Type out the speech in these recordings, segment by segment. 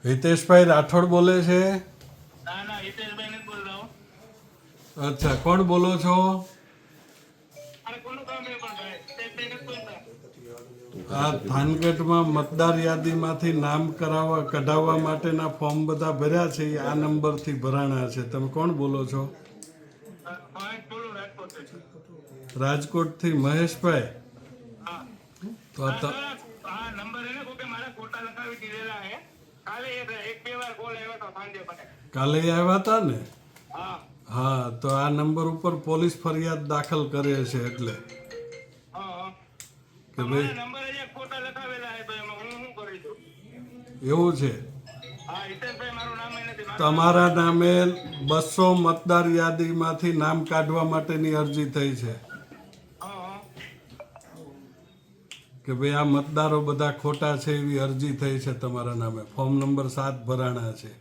હિતેશભાઈ રાઠોડ બોલે છે? ના ના હિતેશભાઈ નથી બોલ રહા હું. અચ્છા, કોણ બોલો છો? અરે કોનું કામ એ પણ ભાઈ હિતેશભાઈ નથી બોલતા. આ થાનગઢમાં મતદાર યાદીમાંથી નામ કઢાવવા માટેના ફોર્મ બધા ભર્યા છે, એ આ નંબરથી ભરાણા છે. તમે કોણ બોલો છો? મહેશ બોલું રાજકોટથી. રાજકોટથી મહેશભાઈ? હા તો હા સર, હા નંબર એને કોકે મારા ખોટા લખાવી દીધેલા છે. કાલે એક બે વાર કોલ આવ્યો હતો સાંજે મને. કાલે આવ્યા હતા ને? હા હા, તો આ નંબર ઉપર પોલીસ ફરિયાદ દાખલ કરે છે એટલે હા હા કે મારા ભાઈ નંબર અહીંયા ખોટા લખાવેલા છે તો એમાં હું શું કરી દઉં? એવું છે. હા હિતેશભાઈ મારું નામ એ નથી. તમારા નામે 200 મતદાર યાદીમાંથી નામ કાઢવા માટેની અરજી થઈ છે હા હા કે ભાઈ આ મતદારો બધા ખોટા છે, એવી અરજી થઈ છે તમારા નામે. ફોર્મ નંબર 7 ભરાણા છે.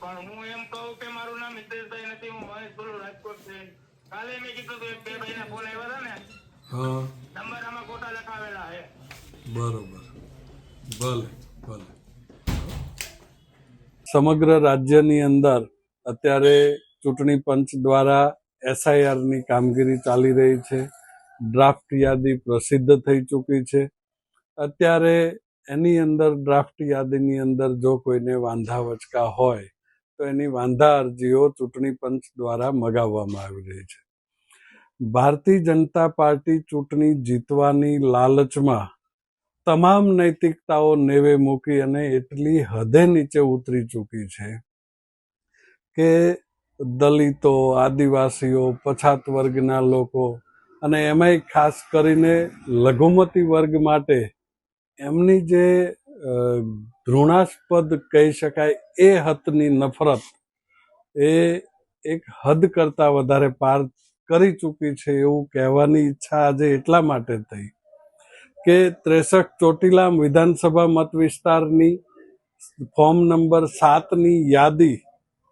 પણ હું એમ કહું કે મારું નામ હિતેશભાઈ નથી, હું મહેશ બોલું રાજકોટથી. કાલે મેં કીધું કે એક બે ભાઈના ફોન આવ્યા હતા ને, હા, નંબર આમાં ખોટા લખાવેલા છે. બરોબર. ભલે ભલે. સમગ્ર રાજ્યની અંદર અત્યારે ચૂંટણી પંચ દ્વારા એસઆઈઆરની કામગીરી ચાલી રહી છે. ડ્રાફ્ટ યાદી પ્રસિદ્ધ થઈ ચૂકી છે. અત્યારે એની અંદર ડ્રાફ્ટ યાદીની અંદર જો કોઈને વાંધા વચકા હોય તો એની વાંધા અરજીઓ ચૂંટણી પંચ દ્વારા મગાવવામાં આવી રહી છે. ભારતીય જનતા પાર્ટી ચૂંટણી જીતવાની લાલચમાં તમામ નૈતિકતાઓ નેવે મૂકી અને એટલી હદે નીચે ઉતરી ચૂકી છે કે દલિતો, આદિવાસીઓ, પછાત વર્ગના લોકો અને એમાંય ખાસ કરીને લઘુમતી વર્ગ માટે એમની જે ઘૃણાસ્પદ કહી શકાય એ હદની નફરત એ એક હદ કરતાં વધારે પાર કરી ચૂકી છે એવું કહેવાની ઈચ્છા આજે એટલા માટે થઈ કે 63 ચોટીલા વિધાનસભા મત વિસ્તારની ફોર્મ નંબર 7ની યાદી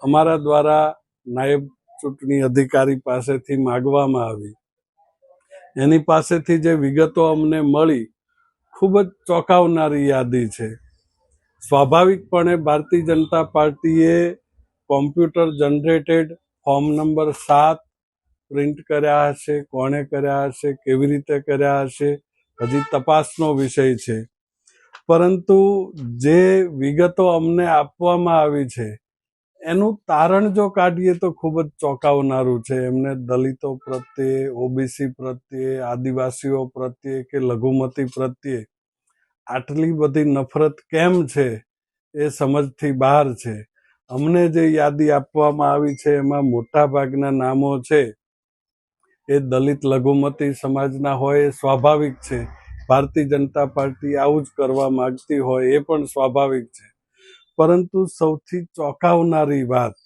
અમારા દ્વારા નાયબ ચૂંટણી અધિકારી પાસેથી માગવામાં આવી. એની પાસેથી જે વિગતો અમને મળી, ખૂબ જ ચોંકાવનારી યાદી છે. સ્વાભાવિકપણે ભારતીય જનતા પાર્ટીએ computer generated form number 7 print કર્યા હશે, કોણે કર્યા હશે, કેવી રીતે કર્યા હશે, હજી તપાસનો વિષય છે. પરંતુ જે વિગતો અમને આપવામાં આવી છે એનું તારણ જો કાઢીએ તો ખૂબ જ ચોંકાવનારું છે. એમને દલિતો પ્રત્યે, ઓબીસી પ્રત્યે, આદિવાસીઓ પ્રત્યે કે લઘુમતી પ્રત્યે આટલી બધી નફરત કેમ છે એ સમજથી બહાર છે. અમને જે યાદી આપવામાં આવી છે એમાં મોટા ભાગના નામો છે એ દલિત લઘુમતી સમાજના હોય એ સ્વાભાવિક છે. ભારતીય જનતા પાર્ટી આવું જ કરવા માંગતી હોય એ પણ સ્વાભાવિક છે. પરંતુ સૌથી ચોંકાવનારી વાત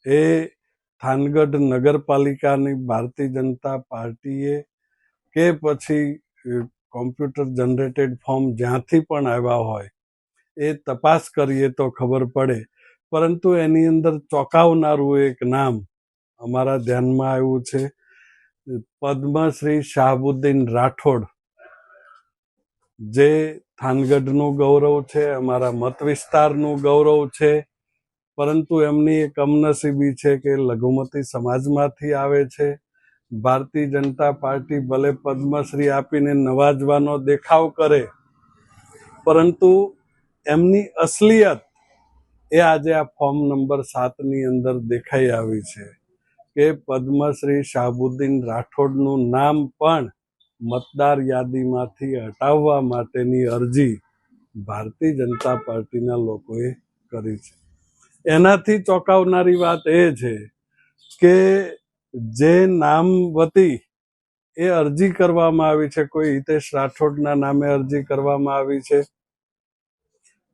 એ થાનગઢ નગરપાલિકાની ભારતીય જનતા પાર્ટીએ કે પછી કોમ્પ્યુટર જનરેટેડ ફોર્મ જ્યાંથી પણ આવ્યા હોય એ તપાસ કરીએ તો ખબર પડે. પરંતુ એની અંદર ચોંકાવનારું એક નામ અમારા ધ્યાનમાં આવ્યું છે, પદ્મશ્રી શાહબુદ્દીન રાઠોડ, જે થાનગઢનું ગૌરવ છે, અમારા મત વિસ્તારનું ગૌરવ છે. પરંતુ એમની એક કમનસીબી છે કે લઘુમતી સમાજમાંથી આવે છે. ભારતીય જનતા પાર્ટી ભલે પદ્મશ્રી આપીને નવાજવાનો દેખાવ કરે, પરંતુ એમની અસલિયત એ આજે આ ફોર્મ નંબર 7ની અંદર દેખાઈ આવી છે કે પદ્મશ્રી શાહબુદ્દીન રાઠોડનું નામ પણ મતદાર યાદીમાંથી હટાવવા માટેની અરજી ભારતીય જનતા પાર્ટીના લોકોએ કરી છે. એનાથી ચોંકાવનારી વાત એ છે કે જે નામ વતી એ અરજી કરવામાં આવી છે, કોઈ હિતેશ રાઠોડના નામે અરજી કરવામાં આવી છે.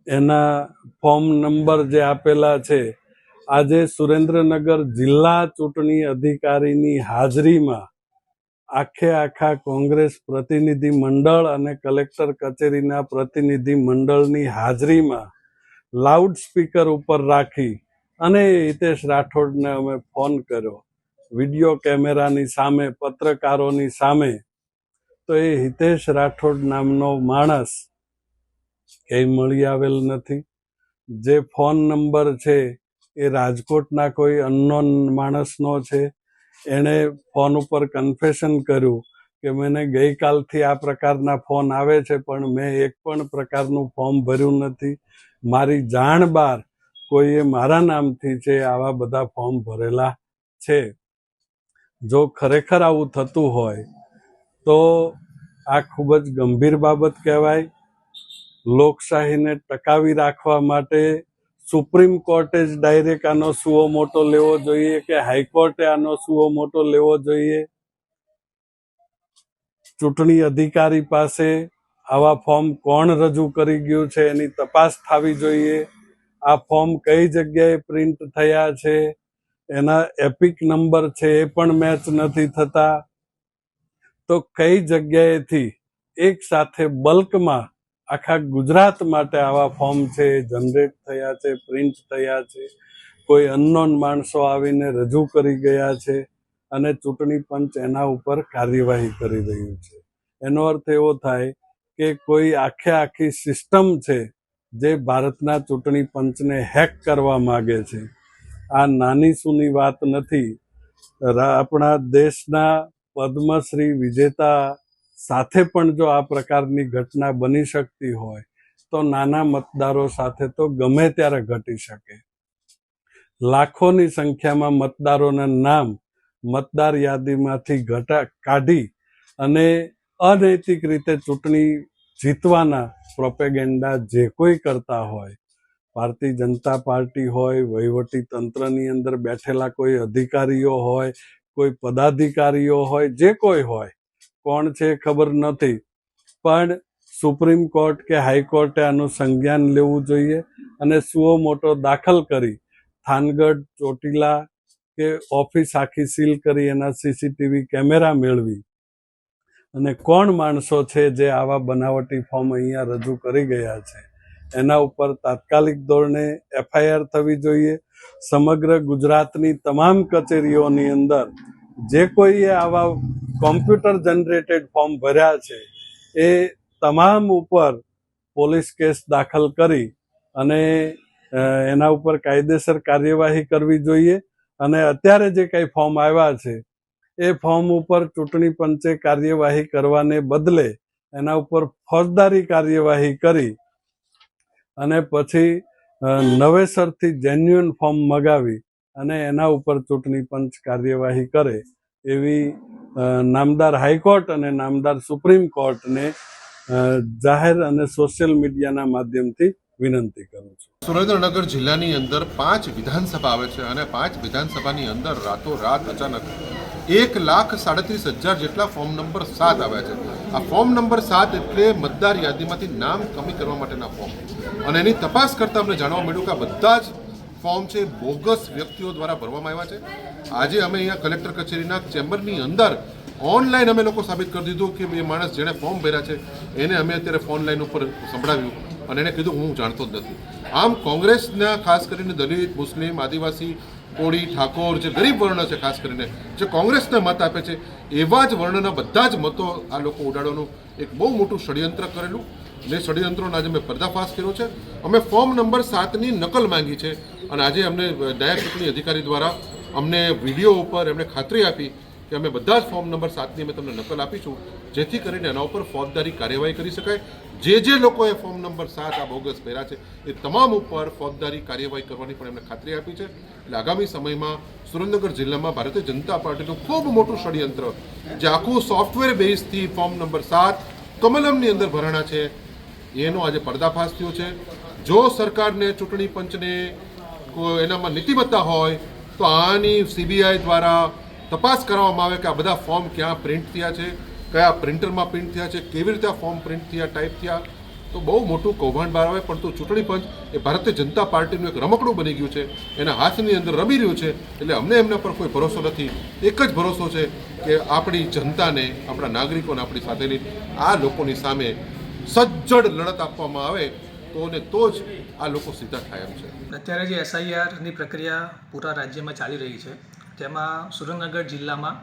એના ફોર્મ નંબર જે આપેલા છે, આજે સુરેન્દ્રનગર જિલ્લા ચૂંટણી અધિકારીની હાજરીમાં આખા કોંગ્રેસ પ્રતિનિધિ મંડળ અને કલેક્ટર કચેરીના પ્રતિનિધિ મંડળની હાજરીમાં લાઉડ સ્પીકર ઉપર રાખી અને હિતેશ રાઠોડને અમે ફોન કર્યો, વિડીયો કેમેરાની સામે, પત્રકારોની સામે. તો એ હિતેશ રાઠોડ નામનો માણસ ક્યાંય મળી આવેલ નથી. જે ફોન નંબર છે એ રાજકોટના કોઈ અનનોન માણસનો છે. એણે ફોન ઉપર કન્ફેશન કર્યું કે મને ગઈકાલથી આ પ્રકારના ફોન આવે છે, પણ મેં એક પણ પ્રકારનું ફોર્મ ભર્યું નથી. મારી જાણ બહાર કોઈએ મારા નામથી છે આવા બધા ફોર્મ ભરેલા છે. જો ખરેખર આવું થતું હોય તો આ ખૂબ જ ગંભીર બાબત કહેવાય. લોકશાહીને ટકાવી રાખવા માટે સુપ્રીમ કોર્ટે જ ડાયરેક્ટ આનો સુઓ મોટો લેવો જોઈએ કે હાઈકોર્ટે આનો સુઓ મોટો લેવો જોઈએ? ચૂંટણી અધિકારી પાસે આવા ફોર્મ કોણ રજૂ કરી ગયું છે એની તપાસ થવી જોઈએ. આ ફોર્મ કઈ જગ્યાએ પ્રિન્ટ થયા છે, એના એપિક નંબર છે એ પણ મેચ નથી થતા. તો કઈ જગ્યાએથી એક સાથે બલ્કમાં આખા ગુજરાત માટે આવા ફોર્મ છે જનરેટ થયા છે, પ્રિન્ટ થયા છે, કોઈ અનનોન માણસો આવીને રજૂ કરી ગયા છે અને ચૂંટણી પંચ એના ઉપર કાર્યવાહી કરી રહ્યું છે. એનો અર્થ એવો થાય કે કોઈ આખી સિસ્ટમ છે જે ભારતના ચૂંટણી પંચને હેક કરવા માગે છે. આ નાની સૂની વાત નથી. આપણા દેશના પદ્મશ્રી વિજેતા સાથે પણ જો આ પ્રકારની ઘટના બની શકતી હોય તો નાના મતદારો સાથે તો ગમે ત્યારે ઘટી શકે. લાખોની સંખ્યામાં મતદારોના નામ મતદાર યાદીમાંથી કાઢી અને અનૈતિક રીતે ચૂંટણી જીતવાના પ્રોપેગેન્ડા જે કોઈ કરતા હોય, ભારતીય જનતા પાર્ટી હોય, વહીવટી તંત્રની અંદર બેઠેલા કોઈ અધિકારીઓ હોય, કોઈ પદાધિકારીઓ હોય, જે કોઈ હોય, કોણ છે ખબર નથી, પણ સુપ્રીમ કોર્ટ કે હાઈકોર્ટે આનું સંજ્ઞાન લેવું જોઈએ અને સુઓ મોટો દાખલ કરી થાનગઢ, ચોટીલા કે ઓફિસ આખી સીલ કરી એના સીસીટીવી કેમેરા મેળવી અને કોણ માણસો છે જે આવા બનાવટી ફોર્મ અહીંયા રજૂ કરી ગયા છે એના ઉપર તાત્કાલિક ધોરણે એફઆઈઆર થવી જોઈએ. સમગ્ર ગુજરાતની તમામ કચેરીઓની અંદર જે કોઈએ આવા કોમ્પ્યુટર જનરેટેડ ફોર્મ ભર્યા છે એ તમામ ઉપર પોલીસ કેસ દાખલ કરી અને એના ઉપર કાયદેસર કાર્યવાહી કરવી જોઈએ. અને અત્યારે જે કંઈ ફોર્મ આવ્યા છે એ ફોર્મ ઉપર ચૂંટણી પંચે કાર્યવાહી કરવાને બદલે એના ઉપર ફોજદારી કાર્યવાહી કરી અને પછી નવેસરથી જેન્યુઅન ફોર્મ મગાવી અને એના ઉપર ચૂંટણી પંચ કાર્યવાહી કરે એવી નામદાર હાઈકોર્ટ અને નામદાર સુપ્રીમ કોર્ટને જાહેર અને સોશિયલ મીડિયાના માધ્યમથી વિનંતી કરું છું. સુરેન્દ્રનગર જિલ્લાની અંદર 5 વિધાનસભા આવે છે અને 5 વિધાનસભાની અંદર રાતોરાત અચાનક 1,37,000 જેટલા ફોર્મ નંબર 7 આવ્યા છે. આ ફોર્મ નંબર 7 એટલે મતદાર યાદીમાંથી નામ કમી કરવા માટેના ફોર્મ, અને એની તપાસ કરતાં અમને જાણવા મળ્યું કે આ બધા જ ફોર્મ છે બોગસ વ્યક્તિઓ દ્વારા ભરવામાં આવ્યા છે. આજે અમે અહીંયા કલેક્ટર કચેરીના ચેમ્બરની અંદર ઓનલાઈન અમે લોકો સાબિત કરી દીધું કે એ માણસ જેણે ફોર્મ ભર્યા છે એને અમે અત્યારે ફોન લાઈન ઉપર સંભળાવ્યું અને એને કીધું હું જાણતો જ નથી. આમ કોંગ્રેસના ખાસ કરીને દલિત, મુસ્લિમ, આદિવાસી, કોળી, ઠાકોર, જે ગરીબ વર્ણ છે ખાસ કરીને જે કોંગ્રેસને મત આપે છે એવા જ વર્ણના બધા જ મતો આ લોકો ઉડાડવાનું એક બહુ મોટું ષડયંત્ર કરેલું ને ષડયંત્રોનો આજે અમે પર્દાફાશ કર્યો છે. અમે ફોર્મ નંબર 7ની નકલ માંગી છે અને આજે અમને નાયબ ચૂંટણી અધિકારી દ્વારા અમને વિડીયો ઉપર એમણે ખાતરી આપી કે અમે બધા જ ફોર્મ નંબર 7ની અમે તમને નકલ આપીશું જેથી કરીને એના ઉપર ફોજદારી કાર્યવાહી કરી શકાય. જે લોકોએ ફોર્મ નંબર 7 આ બોગસ ભર્યા છે એ તમામ ઉપર ફોજદારી કાર્યવાહી કરવાની પણ એમને ખાતરી આપી છે. એટલે આગામી સમયમાં સુરેન્દ્રનગર જિલ્લામાં ભારતીય જનતા પાર્ટીનું ખૂબ મોટું ષડયંત્ર જે આખું સોફ્ટવેર બેઝથી ફોર્મ નંબર 7 કમલમની અંદર ભરાણા છે એનો આજે પર્દાફાશ થયો છે. જો સરકારને, ચૂંટણી પંચને એનામાં નીતિમત્તા હોય તો આની સીબીઆઈ દ્વારા તપાસ કરવામાં આવે કે આ બધા ફોર્મ ક્યાં પ્રિન્ટ થયા છે, કયા પ્રિન્ટરમાં પ્રિન્ટ થયા છે, કેવી રીતે આ ફોર્મ પ્રિન્ટ થયા, ટાઈપ થયા, તો બહુ મોટું કૌભાંડ બહાર આવે. પણ તો ચૂંટણી પંચ એ ભારતીય જનતા પાર્ટીનું એક રમકડું બની ગયું છે, એના હાથની અંદર રમી રહ્યું છે. એટલે અમને એમના પર કોઈ ભરોસો નથી. એક જ ભરોસો છે કે આપણી જનતાને, આપણા નાગરિકોને, આપણી સાથેની આ લોકોની સામે સજ્જડ લડત આપવામાં આવે તો જ આ લોકો સીધા થાય એમ છે. અત્યારે જે એસઆઈઆરની પ્રક્રિયા પૂરા રાજ્યમાં ચાલી રહી છે તેમાં સુરેન્દ્રનગર જિલ્લામાં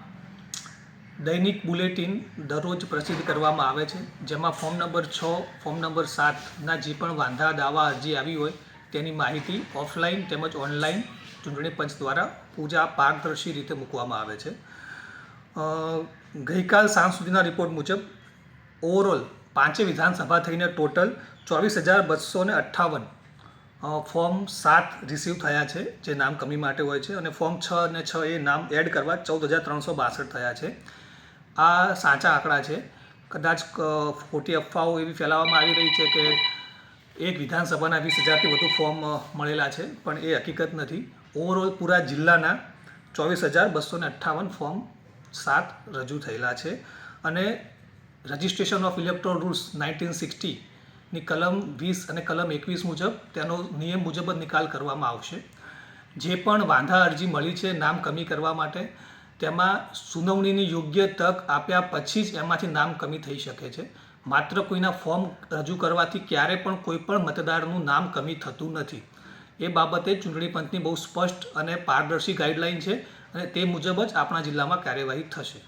દૈનિક બુલેટિન દરરોજ પ્રસિદ્ધ કરવામાં આવે છે, જેમાં ફોર્મ નંબર 6, ફોર્મ નંબર 7ના જે પણ વાંધા, દાવા, અરજી આવી હોય તેની માહિતી ઓફલાઈન તેમજ ઓનલાઈન ચૂંટણી પંચ દ્વારા પૂજા પારદર્શી રીતે મૂકવામાં આવે છે. ગઈકાલ સાંજ સુધીના રિપોર્ટ મુજબ ઓવરઓલ 5 વિધાનસભા થઈને ટોટલ 24,258 ફોર્મ 7 રિસીવ થયા છે, જે નામ કમી માટે હોય છે, અને ફોર્મ 6 અને 6 એ નામ એડ કરવા 14,362 થયા છે. આ સાચા આંકડા છે. કદાચ ખોટી અફવાઓ એવી ફેલાવવામાં આવી રહી છે કે એક વિધાનસભાના 20,000થી વધુ ફોર્મ મળેલા છે, પણ એ હકીકત નથી. ઓવરઓલ પૂરા જિલ્લાના 24,258 ફોર્મ 7 રજૂ થયેલા છે, અને રજિસ્ટ્રેશન ઓફ ઇલેક્ટોરલ રૂલ્સ 1960ની કલમ 20 અને કલમ 21 મુજબ તેનો નિયમ મુજબ જ નિકાલ કરવામાં આવશે. જે પણ વાંધા અરજી મળી છે નામ કમી કરવા માટે, તેમાં સુનાવણીની યોગ્ય તક આપ્યા પછી જ એમાંથી નામ કમી થઈ શકે છે. માત્ર કોઈના ફોર્મ રજૂ કરવાથી ક્યારે પણ કોઈ પણ મતદારનું નામ કમી થતું નથી. એ બાબતે ચૂંટણી પંચની બહુ સ્પષ્ટ અને પારદર્શી ગાઈડલાઈન છે, અને તે મુજબ જ આપણા જિલ્લામાં કાર્યવાહી થશે.